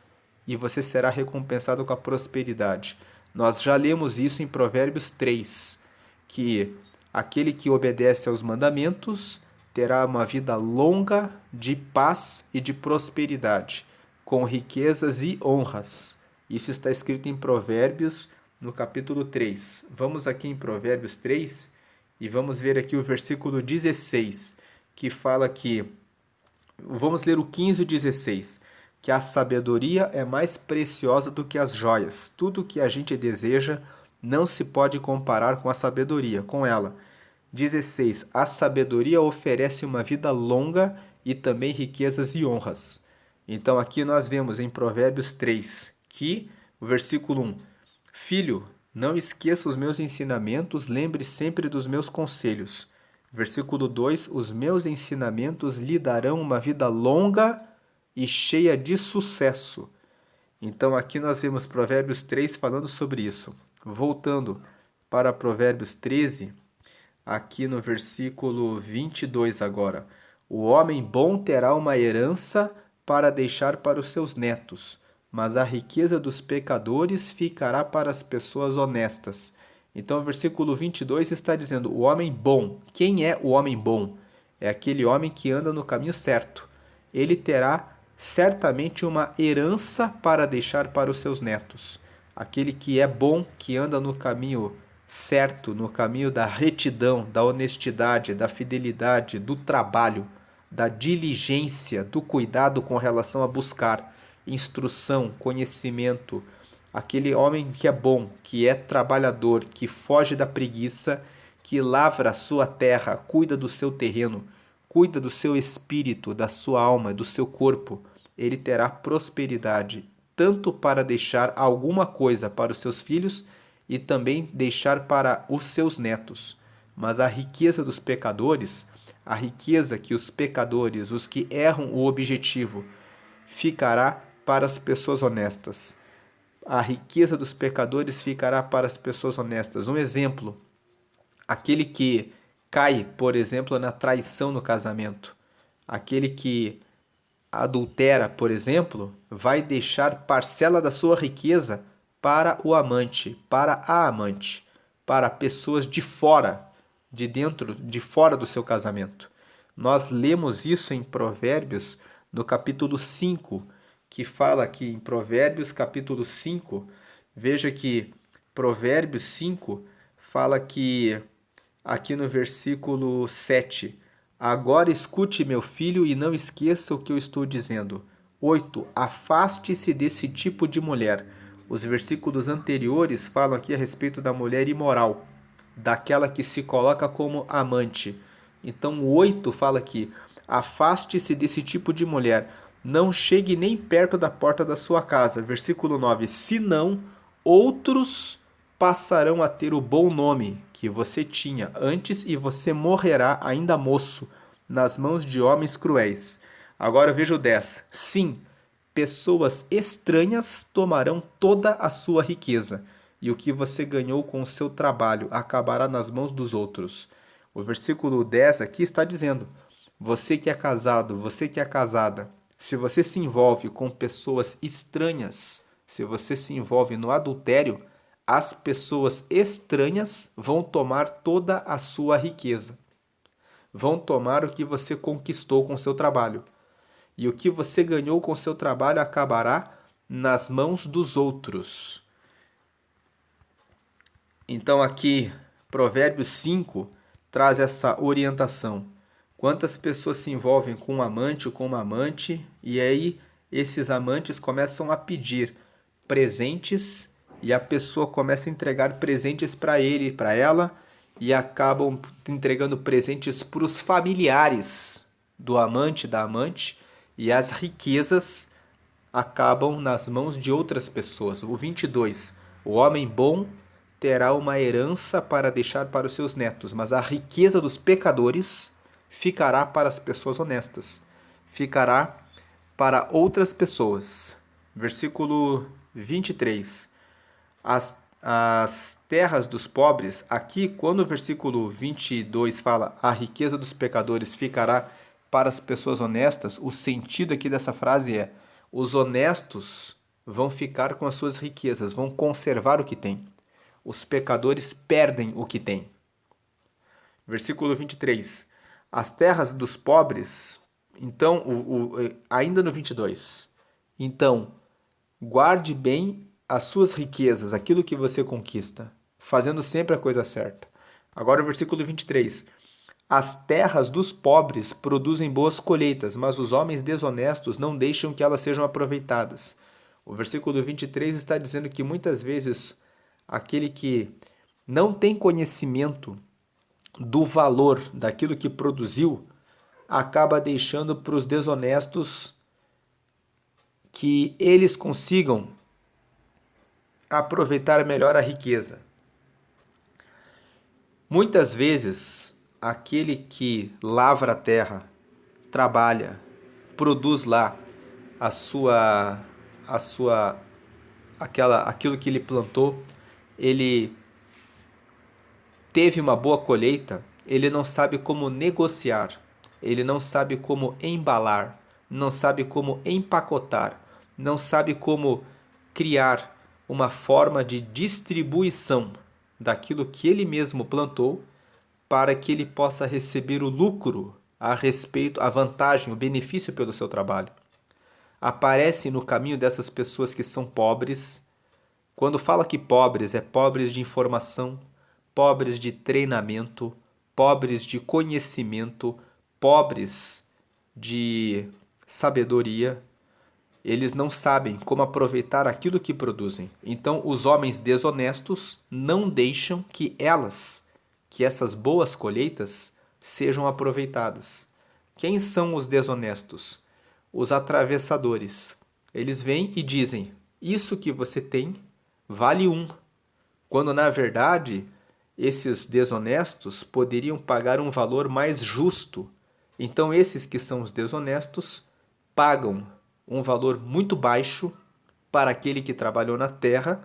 e você será recompensado com a prosperidade. Nós já lemos isso em Provérbios 3, que aquele que obedece aos mandamentos terá uma vida longa de paz e de prosperidade, com riquezas e honras. Isso está escrito em Provérbios, no capítulo 3. Vamos aqui em Provérbios 3 e vamos ver aqui o versículo 16, que fala que... Vamos ler o 15 e 16. Que a sabedoria é mais preciosa do que as joias. Tudo que a gente deseja não se pode comparar com a sabedoria, com ela. 16. A sabedoria oferece uma vida longa e também riquezas e honras. Então aqui nós vemos em Provérbios 3 que o versículo 1: Filho, não esqueça os meus ensinamentos, lembre sempre dos meus conselhos. Versículo 2: Os meus ensinamentos lhe darão uma vida longa e cheia de sucesso. Então aqui nós vemos Provérbios 3 falando sobre isso. Voltando para Provérbios 13, aqui no versículo 22 agora. O homem bom terá uma herança para deixar para os seus netos, mas a riqueza dos pecadores ficará para as pessoas honestas. Então o versículo 22 está dizendo, o homem bom. Quem é o homem bom? É aquele homem que anda no caminho certo. Ele terá certamente uma herança para deixar para os seus netos. Aquele que é bom, que anda no caminho certo, no caminho da retidão, da honestidade, da fidelidade, do trabalho, da diligência, do cuidado com relação a buscar instrução, conhecimento. Aquele homem que é bom, que é trabalhador, que foge da preguiça, que lavra a sua terra, cuida do seu terreno, cuida do seu espírito, da sua alma, do seu corpo, ele terá prosperidade, tanto para deixar alguma coisa para os seus filhos e também deixar para os seus netos. Mas a riqueza dos pecadores, a riqueza que os pecadores, os que erram o objetivo, ficará para as pessoas honestas. A riqueza dos pecadores ficará para as pessoas honestas. Um exemplo, aquele que cai, por exemplo, na traição no casamento, aquele que adultera, por exemplo, vai deixar parcela da sua riqueza para o amante, para a amante, para pessoas de fora, de dentro, de fora do seu casamento. Nós lemos isso em Provérbios, no capítulo 5, que fala aqui em Provérbios, capítulo 5, veja que Provérbios 5 fala que, aqui no versículo 7, agora escute, meu filho, e não esqueça o que eu estou dizendo. 8. Afaste-se desse tipo de mulher. Os versículos anteriores falam aqui a respeito da mulher imoral, daquela que se coloca como amante. Então o 8 fala aqui, afaste-se desse tipo de mulher, não chegue nem perto da porta da sua casa. Versículo 9, senão outros passarão a ter o bom nome que você tinha antes e você morrerá ainda moço, nas mãos de homens cruéis. Agora veja o 10. Sim, pessoas estranhas tomarão toda a sua riqueza, e o que você ganhou com o seu trabalho acabará nas mãos dos outros. O versículo 10 aqui está dizendo, você que é casado, você que é casada, se você se envolve com pessoas estranhas, se você se envolve no adultério, as pessoas estranhas vão tomar toda a sua riqueza. Vão tomar o que você conquistou com seu trabalho. E o que você ganhou com seu trabalho acabará nas mãos dos outros. Então aqui, Provérbios 5 traz essa orientação. Quantas pessoas se envolvem com um amante ou com uma amante, e aí esses amantes começam a pedir presentes, e a pessoa começa a entregar presentes para ele e para ela, e acabam entregando presentes para os familiares do amante, da amante, e as riquezas acabam nas mãos de outras pessoas. O 22, o homem bom terá uma herança para deixar para os seus netos, mas a riqueza dos pecadores ficará para as pessoas honestas, ficará para outras pessoas. Versículo 23. As terras dos pobres, aqui quando o versículo 22 fala a riqueza dos pecadores ficará para as pessoas honestas, o sentido aqui dessa frase é: os honestos vão ficar com as suas riquezas, vão conservar o que têm. Os pecadores perdem o que têm. Versículo 23. As terras dos pobres, então, ainda no 22. Então, guarde bem as suas riquezas, aquilo que você conquista, fazendo sempre a coisa certa. Agora o versículo 23. As terras dos pobres produzem boas colheitas, mas os homens desonestos não deixam que elas sejam aproveitadas. O versículo 23 está dizendo que muitas vezes aquele que não tem conhecimento do valor daquilo que produziu acaba deixando para os desonestos que eles consigam aproveitar melhor a riqueza. Muitas vezes, aquele que lavra a terra, trabalha, produz lá aquilo que ele plantou, ele teve uma boa colheita, ele não sabe como negociar, ele não sabe como embalar, não sabe como empacotar, não sabe como criar uma forma de distribuição daquilo que ele mesmo plantou para que ele possa receber o lucro a respeito, a vantagem, o benefício pelo seu trabalho. Aparece no caminho dessas pessoas que são pobres. Quando fala que pobres, é pobres de informação, pobres de treinamento, pobres de conhecimento, pobres de sabedoria. Eles não sabem como aproveitar aquilo que produzem. Então, os homens desonestos não deixam que essas boas colheitas, sejam aproveitadas. Quem são os desonestos? Os atravessadores. Eles vêm e dizem: isso que você tem vale 1, quando na verdade esses desonestos poderiam pagar um valor mais justo. Então, esses que são os desonestos pagam um valor muito baixo para aquele que trabalhou na terra,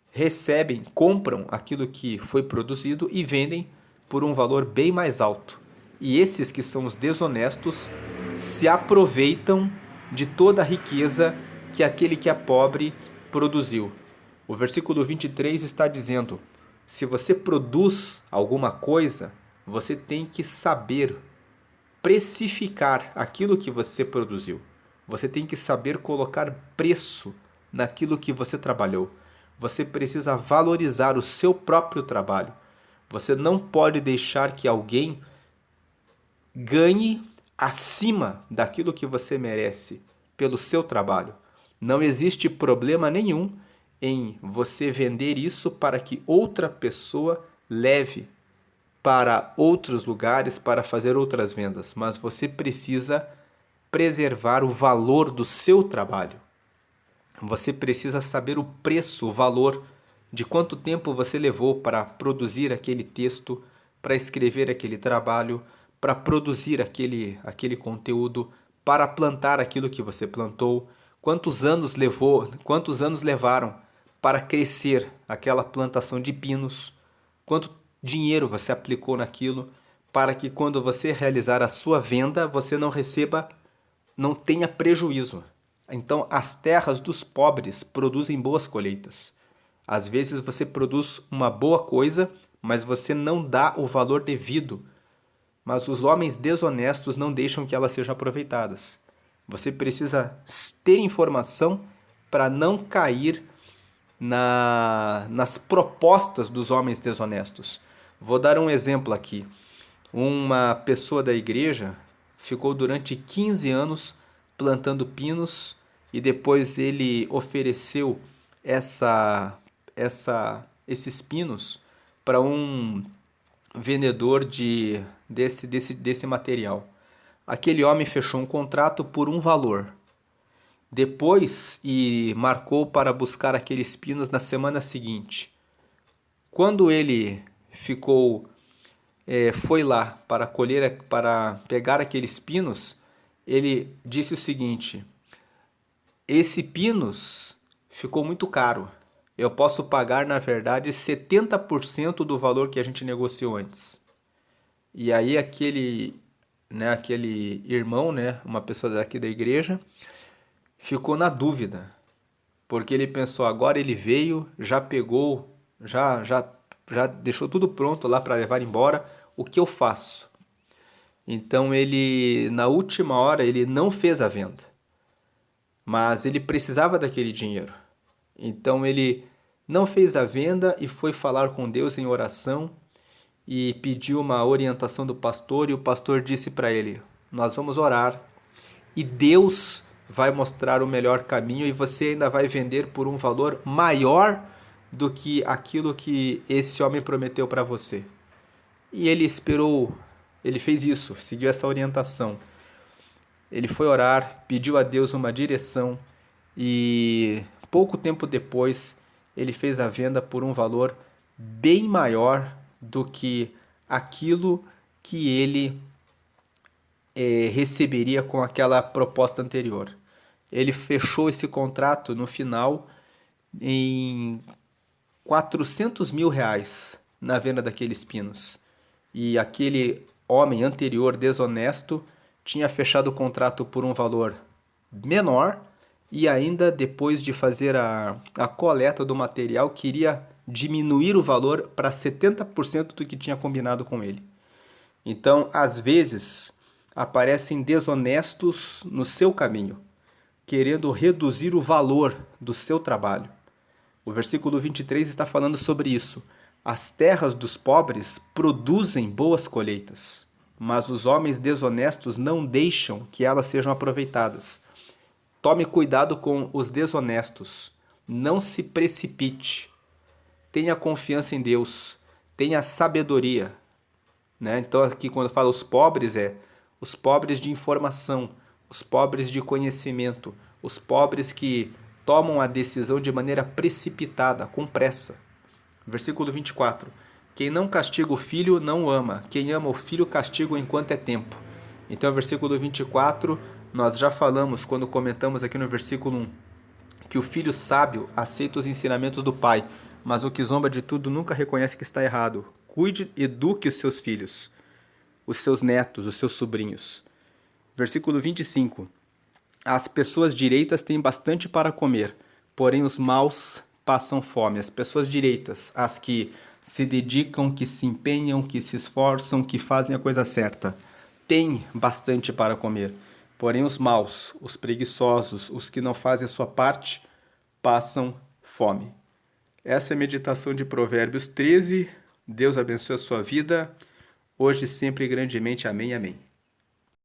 recebem, compram aquilo que foi produzido e vendem por um valor bem mais alto. E esses que são os desonestos se aproveitam de toda a riqueza que aquele que é pobre produziu. O versículo 23 está dizendo: se você produz alguma coisa, você tem que saber precificar aquilo que você produziu. Você tem que saber colocar preço naquilo que você trabalhou. Você precisa valorizar o seu próprio trabalho. Você não pode deixar que alguém ganhe acima daquilo que você merece pelo seu trabalho. Não existe problema nenhum em você vender isso para que outra pessoa leve para outros lugares para fazer outras vendas, mas você precisa preservar o valor do seu trabalho. Você precisa saber o preço, o valor de quanto tempo você levou para produzir aquele texto, para escrever aquele trabalho, para produzir aquele conteúdo, para plantar aquilo que você plantou, quantos anos levaram para crescer aquela plantação de pinos, quanto dinheiro você aplicou naquilo, para que quando você realizar a sua venda, você não tenha prejuízo. Então, as terras dos pobres produzem boas colheitas. Às vezes você produz uma boa coisa, mas você não dá o valor devido. Mas os homens desonestos não deixam que elas sejam aproveitadas. Você precisa ter informação para não cair nas propostas dos homens desonestos. Vou dar um exemplo aqui. Uma pessoa da igreja ficou durante 15 anos plantando pinos e depois ele ofereceu esses pinos para um vendedor desse material. Aquele homem fechou um contrato por um valor. Depois e marcou para buscar aqueles pinos na semana seguinte. Quando ele foi lá para pegar aqueles pinos, ele disse o seguinte: esse pinos ficou muito caro. Eu posso pagar, na verdade, 70% do valor que a gente negociou antes. E aí né, aquele irmão, né, uma pessoa daqui da igreja, ficou na dúvida, porque ele pensou, agora ele veio, já pegou, já deixou tudo pronto lá para levar embora, o que eu faço? Então ele, na última hora, ele não fez a venda, mas ele precisava daquele dinheiro. Então ele não fez a venda e foi falar com Deus em oração e pediu uma orientação do pastor, e o pastor disse para ele: "Nós vamos orar e Deus vai mostrar o melhor caminho e você ainda vai vender por um valor maior do que aquilo que esse homem prometeu para você." E ele esperou, ele fez isso, seguiu essa orientação. Ele foi orar, pediu a Deus uma direção e pouco tempo depois ele fez a venda por um valor bem maior do que aquilo que ele receberia com aquela proposta anterior. Ele fechou esse contrato no final em R$ 400.000 na venda daqueles pinos. E aquele homem anterior desonesto tinha fechado o contrato por um valor menor e ainda depois de fazer a coleta do material queria diminuir o valor para 70% do que tinha combinado com ele. Então, às vezes, aparecem desonestos no seu caminho, querendo reduzir o valor do seu trabalho. O versículo 23 está falando sobre isso. As terras dos pobres produzem boas colheitas, mas os homens desonestos não deixam que elas sejam aproveitadas. Tome cuidado com os desonestos. Não se precipite. Tenha confiança em Deus. Tenha sabedoria. Né? Então aqui quando fala os pobres, os pobres de informação, os pobres de conhecimento, os pobres que tomam a decisão de maneira precipitada, com pressa. Versículo 24. Quem não castiga o filho não o ama. Quem ama o filho castiga enquanto é tempo. Então, versículo 24, nós já falamos quando comentamos aqui no versículo 1, que o filho sábio aceita os ensinamentos do pai, mas o que zomba de tudo nunca reconhece que está errado. Cuide e eduque os seus filhos, os seus netos, os seus sobrinhos. Versículo 25. As pessoas direitas têm bastante para comer, porém os maus passam fome. As pessoas direitas, as que se dedicam, que se empenham, que se esforçam, que fazem a coisa certa, têm bastante para comer. Porém os maus, os preguiçosos, os que não fazem a sua parte, passam fome. Essa é a meditação de Provérbios 13. Deus abençoe a sua vida, hoje, sempre e grandemente. Amém, amém.